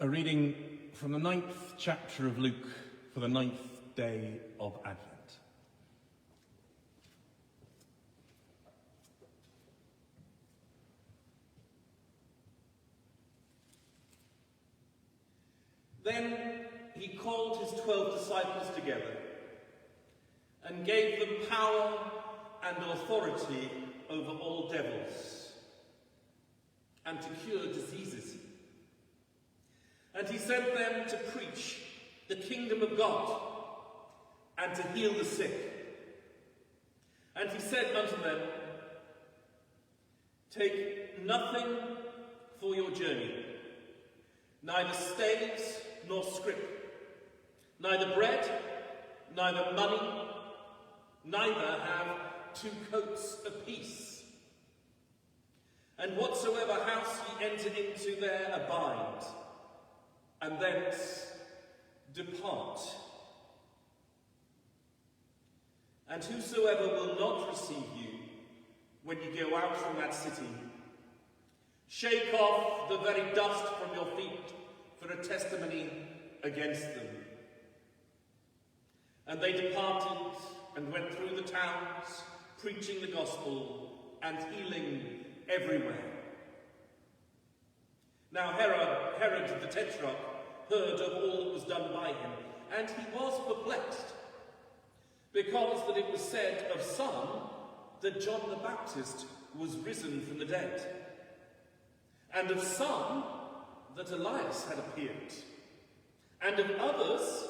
A reading from the 9th chapter of Luke for the 9th day of Advent. Then he called his 12 disciples together and gave them power and authority over all devils and to cure diseases. And he sent them to preach the kingdom of God and to heal the sick. And he said unto them, take nothing for your journey, neither staves nor scrip, neither bread, neither money, neither have 2 coats apiece. And whatsoever house ye enter into, there abide, and thence depart. And whosoever will not receive you when you go out from that city, shake off the very dust from your feet for a testimony against them. And they departed and went through the towns, preaching the gospel and healing everywhere. Now Herod the Tetrarch heard of all that was done by him, and he was perplexed, because that it was said of some that John the Baptist was risen from the dead, and of some that Elias had appeared, and of others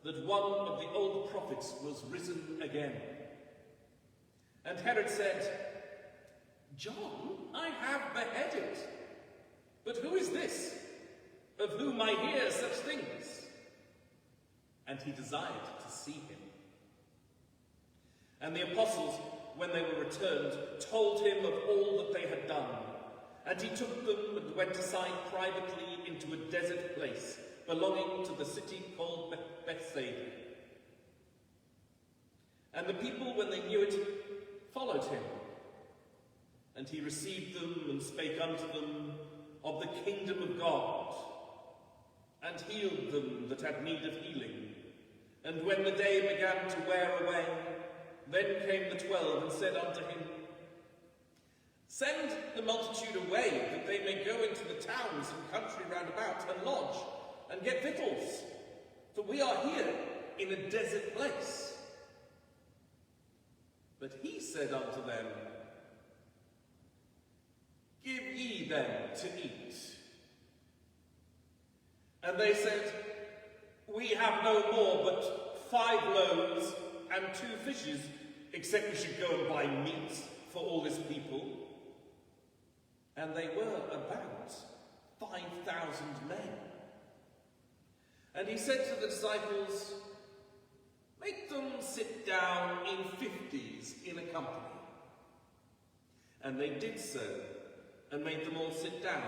that one of the old prophets was risen again. And Herod said, John I have beheaded, but who is this, of whom I hear such things? And he desired to see him. And the apostles, when they were returned, told him of all that they had done. And he took them and went aside privately into a desert place, belonging to the city called Bethsaida. And the people, when they knew it, followed him. And he received them and spake unto them of the kingdom of God, and healed them that had need of healing. And when the day began to wear away, then came the 12 and said unto him, send the multitude away, that they may go into the towns and country round about, and lodge, and get victuals, for we are here in a desert place. But he said unto them, give ye them to eat. And they said, we have no more but 5 loaves and 2 fishes, except we should go and buy meat for all this people. And they were about 5,000 men. And he said to the disciples, make them sit down in 50s in a company. And they did so, and made them all sit down.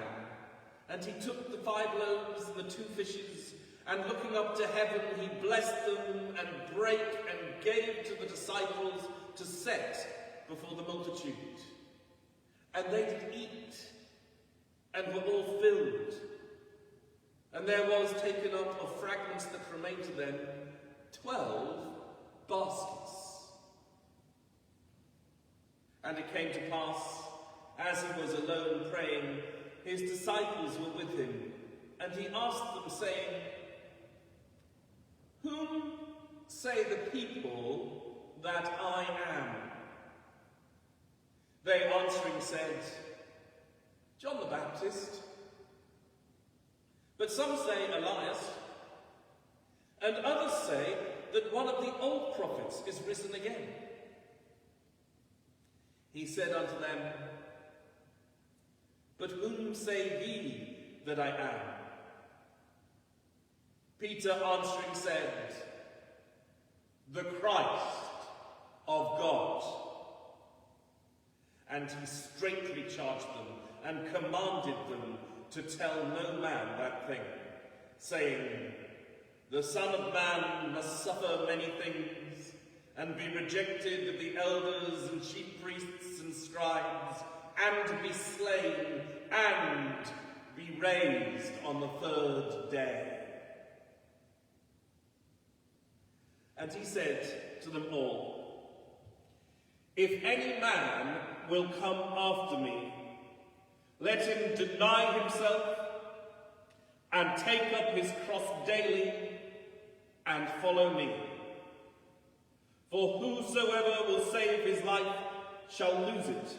And he took the 5 loaves and the 2 fishes, and looking up to heaven, he blessed them and brake and gave to the disciples to set before the multitude. And they did eat, and were all filled. And there was taken up of fragments that remained to them 12 baskets. And it came to pass, as he was alone praying, his disciples were with him, and he asked them, saying, whom say the people that I am? They answering said, John the Baptist. But some say Elias, and others say that one of the old prophets is risen again. He said unto them, but whom say ye that I am? Peter answering said, the Christ of God. And he straitly charged them and commanded them to tell no man that thing, saying, the Son of Man must suffer many things, and be rejected of the elders and chief priests and scribes, and be slain, and be raised on the third day. And he said to them all, "If any man will come after me, let him deny himself and take up his cross daily and follow me. For whosoever will save his life shall lose it.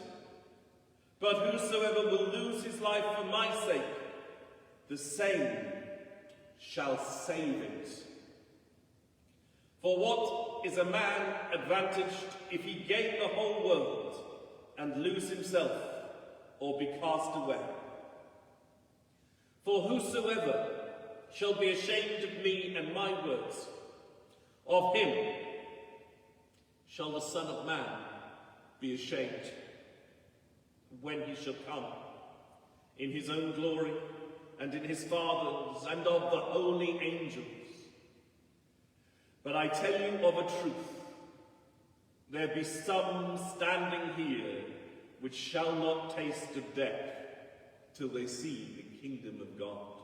But whosoever will lose his life for my sake, the same shall save it. For what is a man advantaged if he gain the whole world and lose himself or be cast away? For whosoever shall be ashamed of me and my words, of him shall the Son of Man be ashamed, when he shall come in his own glory and in his Father's and of the holy angels. But I tell you of a truth, there be some standing here which shall not taste of death till they see the kingdom of God."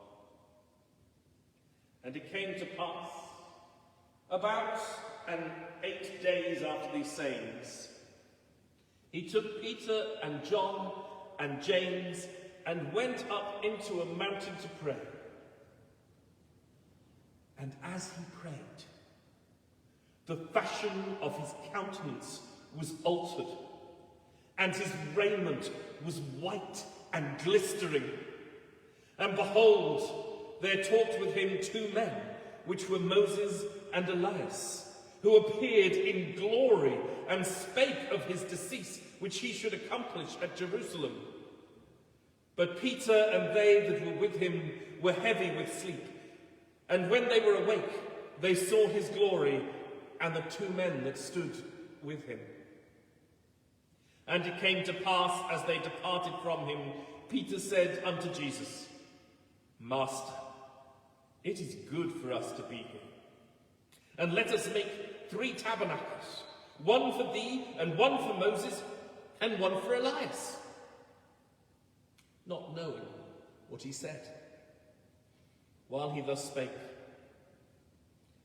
And it came to pass, about 8 days after these sayings, he took Peter and John and James and went up into a mountain to pray. And as he prayed, the fashion of his countenance was altered, and his raiment was white and glistering. And behold, there talked with him 2 men, which were Moses and Elias, who appeared in glory and spake of his decease, which he should accomplish at Jerusalem. But Peter and they that were with him were heavy with sleep. And when they were awake, they saw his glory and the 2 men that stood with him. And it came to pass, as they departed from him, Peter said unto Jesus, "Master, it is good for us to be here. And let us make 3 tabernacles, one for thee, and one for Moses, and one for Elias." Not knowing what he said. While he thus spake,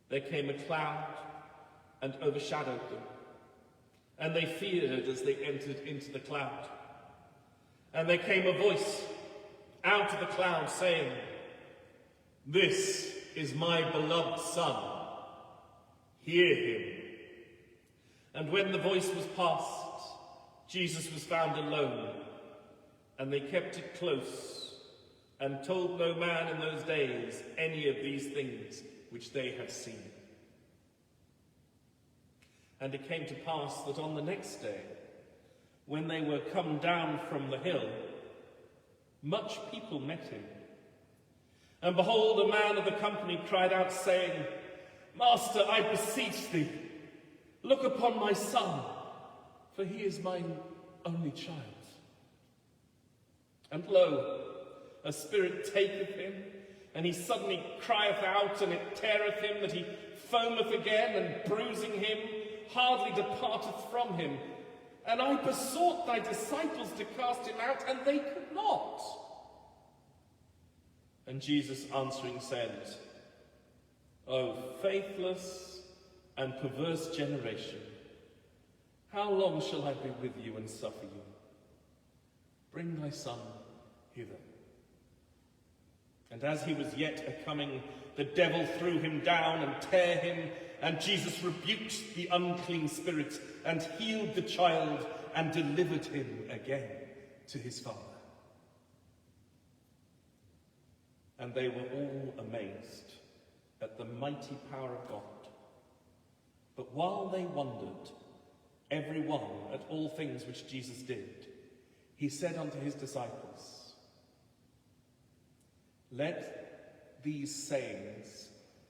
there came a cloud and overshadowed them, and they feared as they entered into the cloud. And there came a voice out of the cloud saying, "This is my beloved Son, hear him." And when the voice was past, Jesus was found alone, and they kept it close, and told no man in those days any of these things which they had seen. And it came to pass that on the next day, when they were come down from the hill, much people met him. And behold, a man of the company cried out, saying, "Master, I beseech thee, look upon my son, for he is mine only child. And lo, a spirit taketh him, and he suddenly crieth out, and it teareth him, that he foameth again, and bruising him, hardly departeth from him. And I besought thy disciples to cast him out, and they could not." And Jesus answering said, "O faithless and perverse generation, how long shall I be with you and suffer you? Bring thy son hither." And as he was yet a-coming, the devil threw him down and tare him, and Jesus rebuked the unclean spirit, and healed the child, and delivered him again to his father. And they were all amazed at the mighty power of God. But while they wondered, every one at all things which Jesus did, he said unto his disciples, "Let these sayings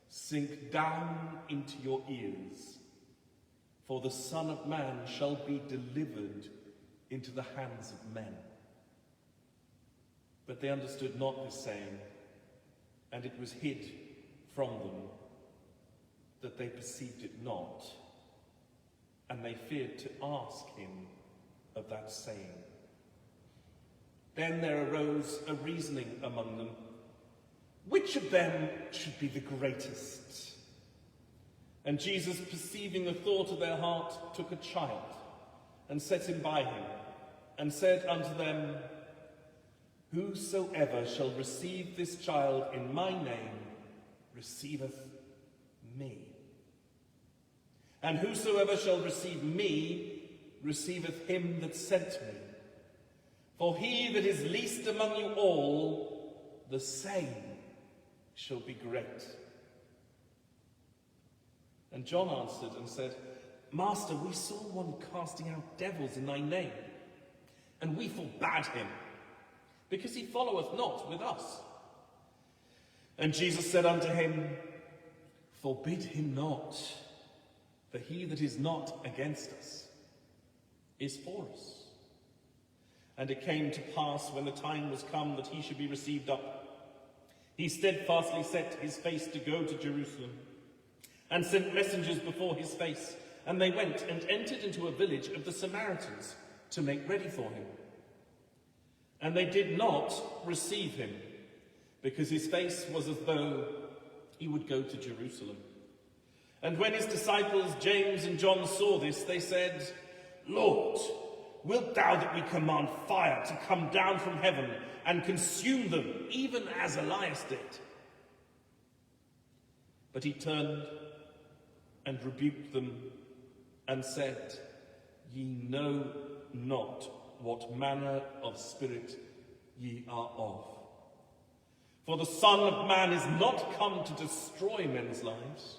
sink down into your ears, for the Son of Man shall be delivered into the hands of men." But they understood not this saying, and it was hid from them, that they perceived it not, and they feared to ask him of that saying. Then there arose a reasoning among them, which of them should be the greatest? And Jesus, perceiving the thought of their heart, took a child, and set him by him, and said unto them, Whosoever shall receive this child in my name, receiveth me. And whosoever shall receive me, receiveth him that sent me. For he that is least among you all, the same shall be great. And John answered and said, Master, we saw one casting out devils in thy name, and we forbade him, because he followeth not with us. And Jesus said unto him, Forbid him not, for he that is not against us is for us. And it came to pass, when the time was come that he should be received up, he steadfastly set his face to go to Jerusalem, and sent messengers before his face, and they went and entered into a village of the Samaritans to make ready for him. And they did not receive him, because his face was as though he would go to Jerusalem. And when his disciples James and John saw this, they said, Lord, wilt thou that we command fire to come down from heaven and consume them, even as Elias did? But he turned and rebuked them, and said, Ye know not what manner of spirit ye are of. For the Son of Man is not come to destroy men's lives,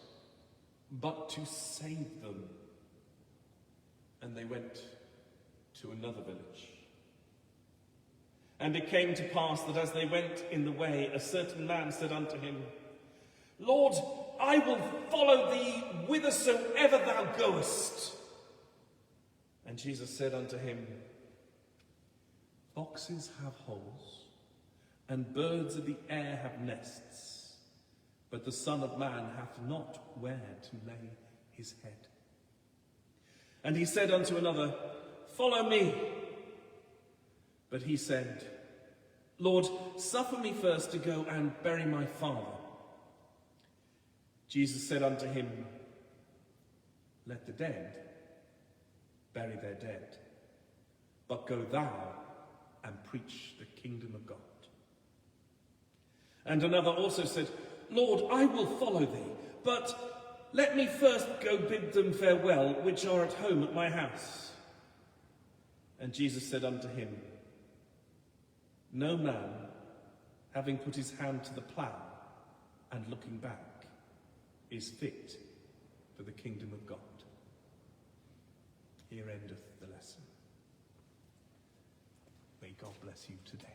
but to save them. And they went to another village. And it came to pass that as they went in the way, a certain man said unto him, Lord, I will follow thee whithersoever thou goest. And Jesus said unto him, Foxes have holes, and birds of the air have nests, but the Son of Man hath not where to lay his head. And he said unto another, Follow me. But he said, Lord, suffer me first to go and bury my father. Jesus said unto him, Let the dead bury their dead, but go thou and preach the kingdom of God. And another also said, Lord, I will follow thee, but let me first go bid them farewell, which are at home at my house. And Jesus said unto him, No man, having put his hand to the plough and looking back, is fit for the kingdom of God. Here endeth the lesson. May God bless you today.